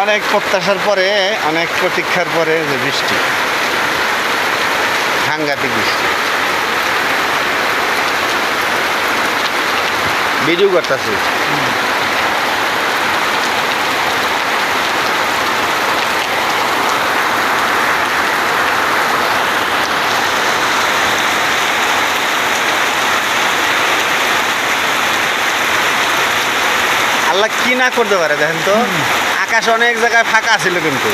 অনেক প্রত্যাশার পরে, অনেক প্রতীক্ষার পরে যে বৃষ্টি, সাংঘাতিক বৃষ্টি। ভিডিও করতেছি। আল্লাহ কি না করতে পারে দেখেন তো। আকাশ অনেক জায়গায় ফাঁকা ছিল কিন্তু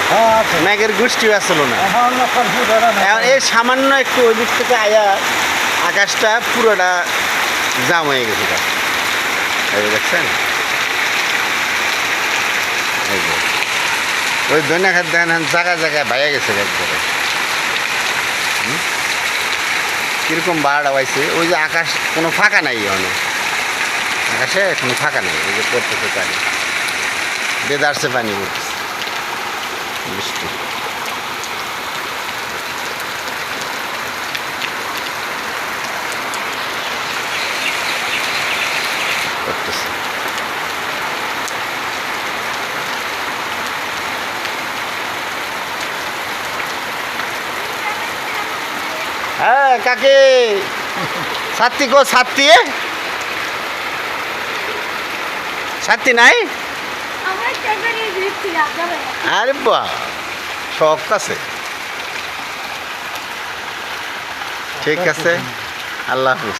মেঘের গোষ্ঠী আসছিল না। এখন এই সামান্য একটু ওই দিক থেকে আয়া আকাশটা পুরোটা জাম হয়ে গেছে। এই যে দেখছেন, এই যে ওই দৈন্য খাত দেখেন জায়গায় জায়গায় বাইরে গেছে একবারে। কীরকম বাড়া পাইছে, ওই যে আকাশ কোনো ফাঁকা নাই, অনেক আকাশে কোনো ফাঁকা নেই। ওই যে পড়তেছে পানি, বেদারসে পানি পড়তেছে বৃষ্টি। পড়তেছে। হ্যাঁ কাকে ছাত্রী গো, ছাত্রী ছাত্রী নাই। আরে বাহ, শখ আছে। ঠিক আছে, আল্লাহ হাফিজ।